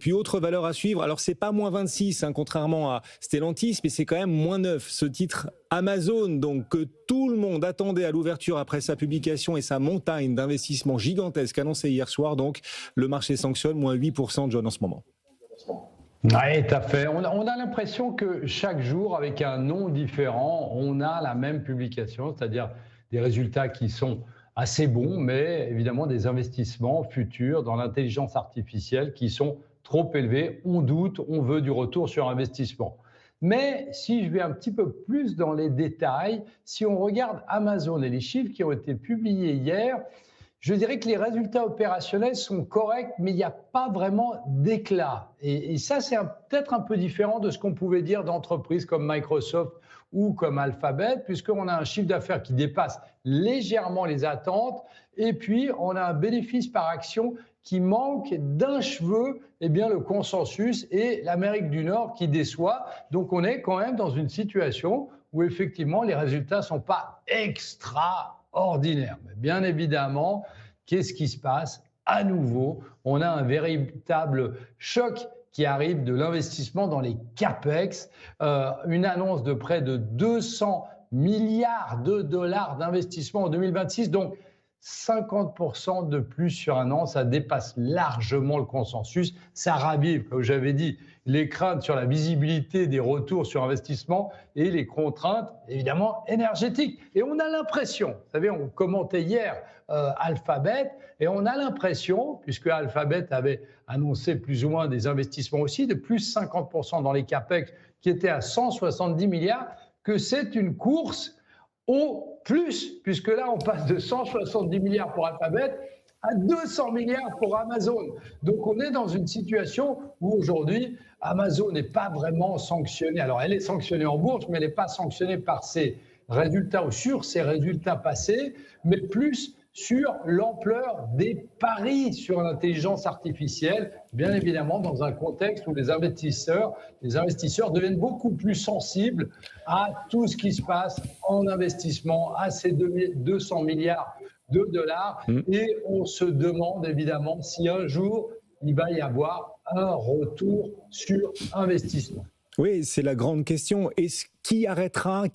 Puis autre valeur à suivre, alors c'est pas moins 26, contrairement à Stellantis, mais c'est quand même moins 9. Ce titre Amazon, donc que tout le monde attendait à l'ouverture après sa publication et sa montagne d'investissement gigantesque annoncée hier soir, donc le marché sanctionne moins 8%, John, en ce moment. Oui, tout à fait. On a l'impression que chaque jour, avec un nom différent, on a la même publication, c'est-à-dire des résultats qui sont assez bons, mais évidemment des investissements futurs dans l'intelligence artificielle qui sont trop élevés. On doute, on veut du retour sur investissement. Mais si je vais un petit peu plus dans les détails, si on regarde Amazon et les chiffres qui ont été publiés hier, je dirais que les résultats opérationnels sont corrects, mais il n'y a pas vraiment d'éclat. Et ça, c'est peut-être un peu différent de ce qu'on pouvait dire d'entreprises comme Microsoft ou comme Alphabet, puisqu'on a un chiffre d'affaires qui dépasse légèrement les attentes, et puis on a un bénéfice par action qui manque d'un cheveu, le consensus, et l'Amérique du Nord qui déçoit. Donc on est quand même dans une situation où effectivement les résultats ne sont pas extraordinaires. Mais bien évidemment, qu'est-ce qui se passe? À nouveau, on a un véritable choc qui arrive de l'investissement dans les CAPEX, une annonce de près de 200 milliards de dollars d'investissement en 2026, donc 50% de plus sur un an, ça dépasse largement le consensus, ça ravive, comme j'avais dit, les craintes sur la visibilité des retours sur investissement et les contraintes, évidemment, énergétiques. Et on a l'impression, vous savez, on commentait hier Alphabet, et on a l'impression, puisque Alphabet avait annoncé plus ou moins des investissements aussi, de plus 50% dans les CAPEX, qui étaient à 170 milliards, que c'est une course au plus, puisque là, on passe de 170 milliards pour Alphabet à 200 milliards pour Amazon. Donc, on est dans une situation où aujourd'hui, Amazon n'est pas vraiment sanctionnée. Alors, elle est sanctionnée en bourse, mais elle n'est pas sanctionnée par ses résultats ou sur ses résultats passés, mais plus sur l'ampleur des paris sur l'intelligence artificielle, bien évidemment dans un contexte où les investisseurs deviennent beaucoup plus sensibles à tout ce qui se passe en investissement, à ces 200 milliards de dollars. Et on se demande évidemment si un jour, il va y avoir un retour sur investissement. Oui, c'est la grande question. Qui arrêtera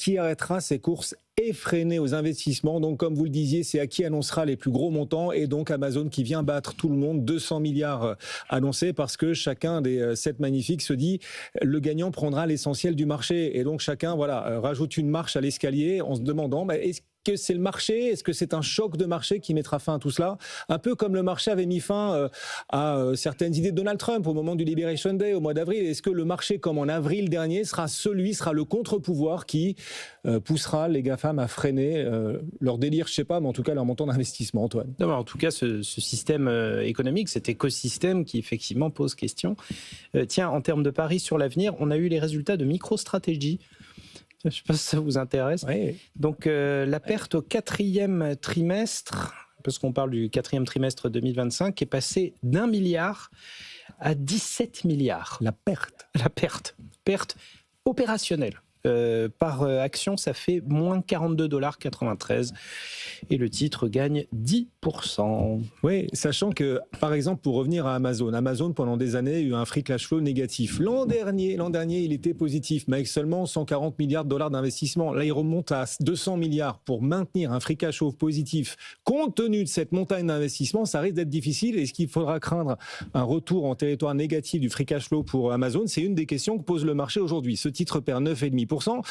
ces courses effrénées aux investissements? Donc, comme vous le disiez, c'est à qui annoncera les plus gros montants, et donc Amazon qui vient battre tout le monde, 200 milliards annoncés, parce que chacun des 7 magnifiques se dit le gagnant prendra l'essentiel du marché. Et donc chacun rajoute une marche à l'escalier en se demandant est-ce que c'est le marché? Est-ce que c'est un choc de marché qui mettra fin à tout cela? Un peu comme le marché avait mis fin à certaines idées de Donald Trump au moment du Liberation Day au mois d'avril. Est-ce que le marché, comme en avril dernier, sera le contre-pouvoir qui poussera les GAFAM à freiner leur délire, je ne sais pas, mais en tout cas leur montant d'investissement, Antoine? Non, en tout cas, ce système économique, cet écosystème qui effectivement pose question. Tiens, en termes de paris sur l'avenir, on a eu les résultats de MicroStrategy. Je ne sais pas si ça vous intéresse. Oui. Donc, la perte au 4e trimestre, parce qu'on parle du 4e trimestre 2025, est passée d'1 milliard à 17 milliards. La perte opérationnelle. Par action, ça fait moins 42,93 $. Et le titre gagne 10%. Oui, sachant que, par exemple, pour revenir à Amazon, pendant des années, a eu un free cash flow négatif. L'an dernier, il était positif, mais avec seulement 140 milliards de dollars d'investissement. Là, il remonte à 200 milliards pour maintenir un free cash flow positif. Compte tenu de cette montagne d'investissement, ça risque d'être difficile. Est-ce qu'il faudra craindre un retour en territoire négatif du free cash flow pour Amazon? C'est une des questions que pose le marché aujourd'hui. Ce titre perd 9,5%.